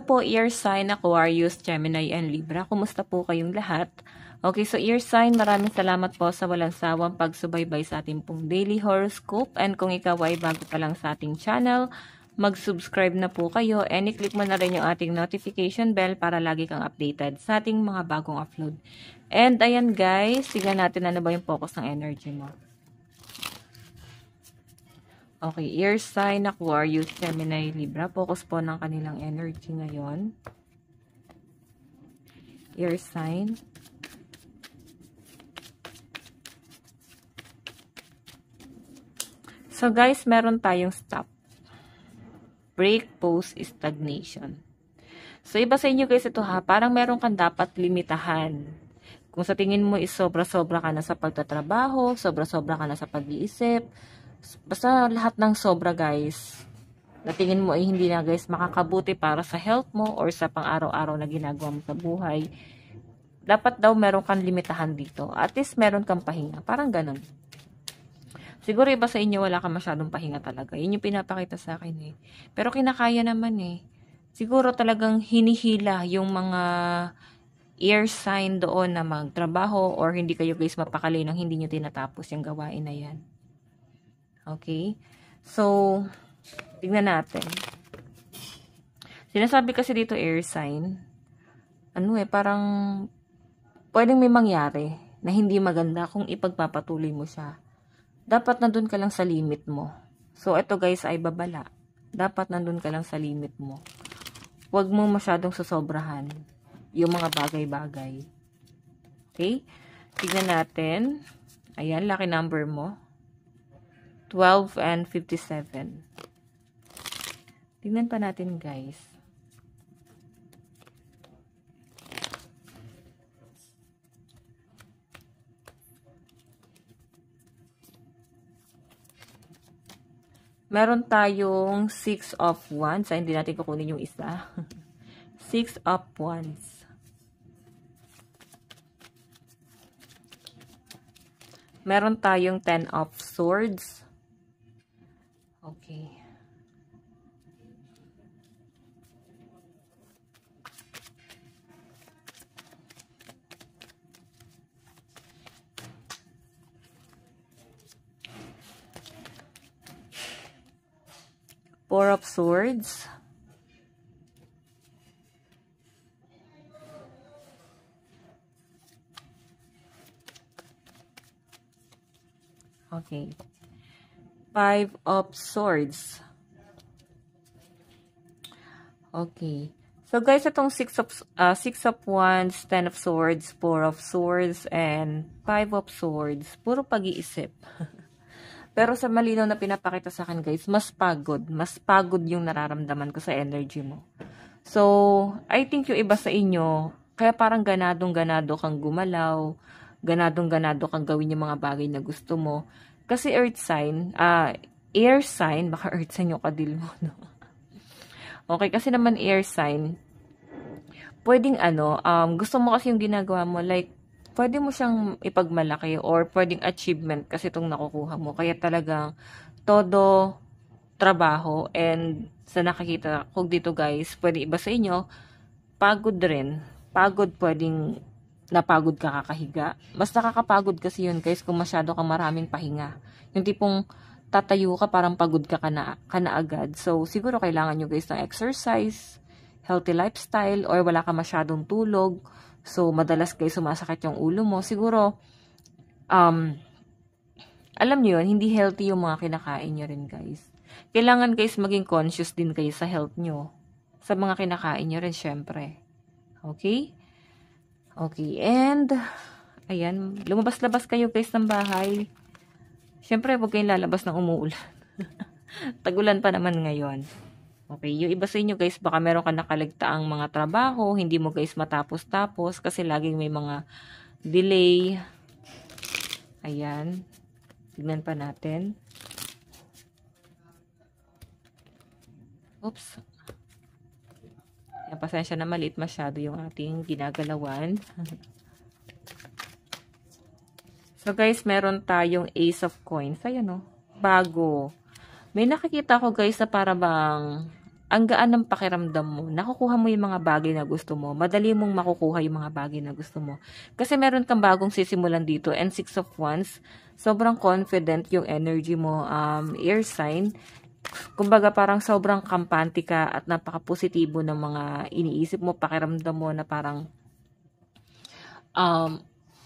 Hello po, ear sign Aquarius, Gemini, and Libra. Kumusta po kayong lahat? Okay, so ear sign, maraming salamat po sa walang sawang pagsubaybay sa ating pong daily horoscope. And kung ikaw ay bago pa lang sa ating channel, mag-subscribe na po kayo and i-click mo na rin yung ating notification bell para lagi kang updated sa ating mga bagong upload. And ayan guys, tignan natin ano ba yung focus ng energy mo. Okay, ear sign Aquarius, Gemini, Libra. Focus po ng kanilang energy ngayon. Ear sign. So guys, meron tayong stop. Break, pause, stagnation. So iba sa inyo guys ito ha, parang meron kang dapat limitahan. Kung sa tingin mo is sobra-sobra ka na sa pagtatrabaho, sobra-sobra ka na sa pag-iisip, basta lahat ng sobra guys, na tingin mo ay hindi na guys makakabuti para sa health mo or sa pang-araw-araw na ginagawa mo sa buhay, dapat daw meron kang limitahan dito. At least meron kang pahinga. Parang ganun. Siguro iba sa inyo wala kang masyadong pahinga talaga. Yun yung pinapakita sa akin eh. Pero kinakaya naman eh. Siguro talagang hinihila yung mga ear sign doon na magtrabaho or hindi kayo guys mapakali nang hindi nyo tinatapos yung gawain na yan. Okay? So, tignan natin. Sinasabi kasi dito air sign, parang pwedeng may mangyari na hindi maganda kung ipagpapatuloy mo siya. Dapat nandun ka lang sa limit mo. So, ito guys ay babala. Dapat nandun ka lang sa limit mo. Huwag mo masyadong susobrahan yung mga bagay-bagay. Okay? Tignan natin. Ayan, lucky number mo. 12 and 57. Tingnan pa natin guys. Meron tayong 6 of wands. Hindi natin kukunin yung isa. 6 of wands. Meron tayong 10 of swords. Okay. Four of swords. Okay. 5 of swords. Okay. So guys, itong 6 of wands, 10 of swords, 4 of swords, and 5 of swords. Puro pag-iisip. Pero sa malinaw na pinapakita sa akin guys, mas pagod. Mas pagod yung nararamdaman ko sa energy mo. So, I think yung iba sa inyo, kaya parang ganadong-ganado kang gumalaw, ganadong-ganado kang gawin yung mga bagay na gusto mo. Kasi earth sign, air sign, baka earth sign yung kadil mo, no? Okay, kasi naman air sign, pwedeng gusto mo kasi yung ginagawa mo, like, pwede mo siyang ipagmalaki or pwedeng achievement kasi itong nakukuha mo. Kaya talagang todo trabaho and sa nakikita ko dito guys, pwede iba sa inyo, pagod rin. Pagod pwedeng napagod ka kakahiga. Mas nakakapagod kasi yun guys kung masyado kang maraming pahinga. Yung tipong tatayo ka parang pagod ka na agad. So siguro kailangan nyo guys ng exercise, healthy lifestyle, or wala ka masyadong tulog. So madalas guys sumasakit yung ulo mo. Siguro, alam nyo yun, hindi healthy yung mga kinakain nyo rin guys. Kailangan guys maging conscious din kayo sa health nyo. Sa mga kinakain nyo rin syempre. Okay? Okay, and, ayan, lumabas-labas kayo guys ng bahay. Siyempre, huwag kayong lalabas ng umuulan. Tagulan pa naman ngayon. Okay, yung iba sa inyo guys, baka meron ka nakaligtaang mga trabaho, hindi mo guys matapos-tapos kasi laging may mga delay. Ayan, tignan pa natin. Oops. Pasensya na maliit masyado yung ating ginagalawan. So guys, meron tayong Ace of Coins. Ayan o, bago. May nakikita ko guys na para bang ang gaan ng pakiramdam mo, nakukuha mo yung mga bagay na gusto mo, madali mong makukuha yung mga bagay na gusto mo. Kasi meron kang bagong sisimulan dito, and 6 of Wands, sobrang confident yung energy mo, air sign. Kumbaga parang sobrang kampante ka at napaka-positibo ng mga iniisip mo, pakiramdam mo na parang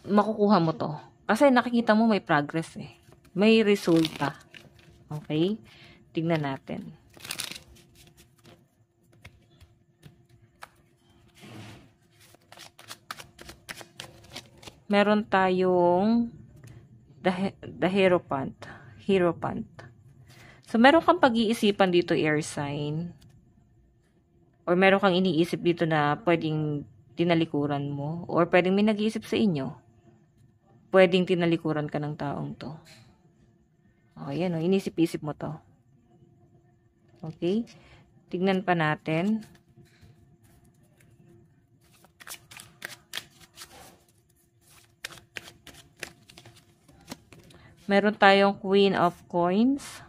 makukuha mo to. Kasi nakikita mo may progress eh. May resulta. Okay? Tingnan natin. Meron tayong the Hierophant. Hierophant. So, meron kang pag-iisipan dito, air sign. Or meron kang iniisip dito na pwedeng tinalikuran mo. Or pwedeng may nag-iisip sa inyo. Pwedeng tinalikuran ka ng taong to. O, yan o. Inisip-isip mo to. Okay? Tignan pa natin. Meron tayong Queen of Coins.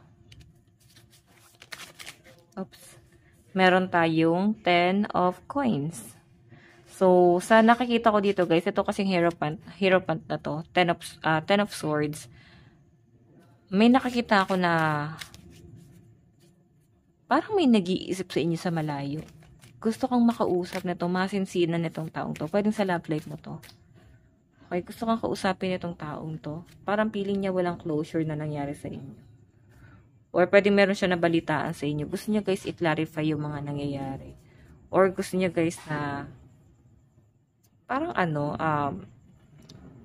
Oops. Meron tayong 10 of Coins. So, sa nakikita ko dito guys, ito kasing Hierophant na to, 10 of Swords. May nakikita ako na parang may nag-iisip sa inyo sa malayo. Gusto kang makausap nito, masinsinan nitong taong to. Pwedeng sa love life mo to. Okay, gusto kang kausapin itong taong to. Parang feeling niya walang closure na nangyari sa inyo. Or pwede meron siya nabalitaan sa inyo. Gusto niya guys i-clarify yung mga nangyayari. Or gusto niya guys na parang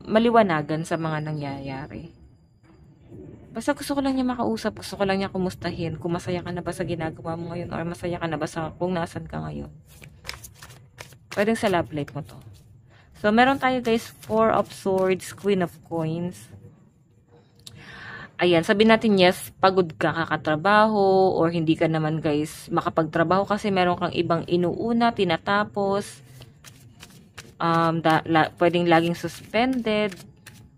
maliwanagan sa mga nangyayari. Basta gusto ko lang niya makausap. Gusto ko lang niya kumustahin. Kung masaya ka na ba sa ginagawa mo ngayon. Or masaya ka na ba sa kung nasan ka ngayon. Pwedeng sa love life mo to. So, meron tayo guys, 4 of Swords, Queen of Coins. Ayan, sabihin natin yes, pagod ka kakatrabaho, or hindi ka naman guys makapagtrabaho kasi meron kang ibang inuuna, tinatapos. Pwedeng laging suspended,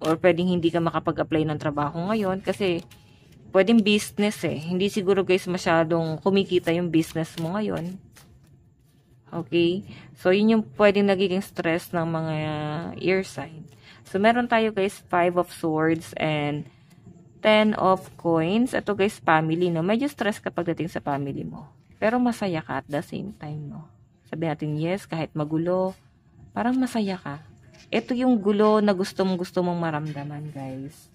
or pwedeng hindi ka makapag-apply ng trabaho ngayon kasi pwedeng business eh. Hindi siguro guys masyadong kumikita yung business mo ngayon. Okay? So, yun yung pwedeng nagiging stress ng mga air sign. So, meron tayo guys 5 of Swords and 10 of Coins. Ito guys, family, no? Medyo stress ka pagdating sa family mo. Pero masaya ka at the same time, no? Sabi natin, yes, kahit magulo, parang masaya ka. Ito yung gulo na gusto mong maramdaman, guys.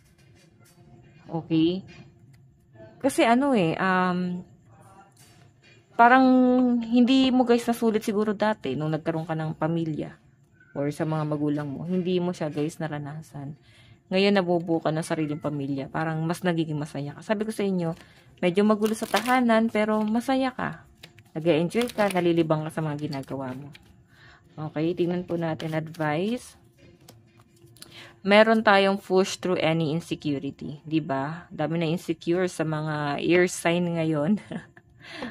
Okay? Kasi parang hindi mo guys nasulit siguro dati nung nagkaroon ka ng pamilya or sa mga magulang mo. Hindi mo siya guys naranasan. Ngayon nabubuo ka ng sariling pamilya. Parang mas nagiging masaya ka. Sabi ko sa inyo, medyo magulo sa tahanan pero masaya ka. Nag-enjoy ka, nalilibang ka sa mga ginagawa mo. Okay, tingnan po natin advice. Meron tayong push through any insecurity. Diba? Dami na insecure sa mga air sign ngayon.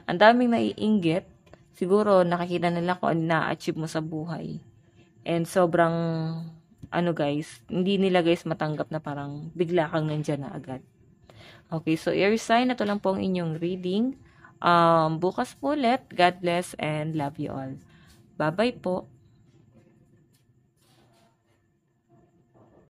Ang daming naiinggit. Siguro, nakikita nila kung ano na-achieve mo sa buhay. And sobrang, guys, hindi nila guys matanggap na parang bigla kang nandyan na agad. Okay, so air sign, ito lang po ang inyong reading. Bukas po ulit. God bless and love you all. Bye-bye po.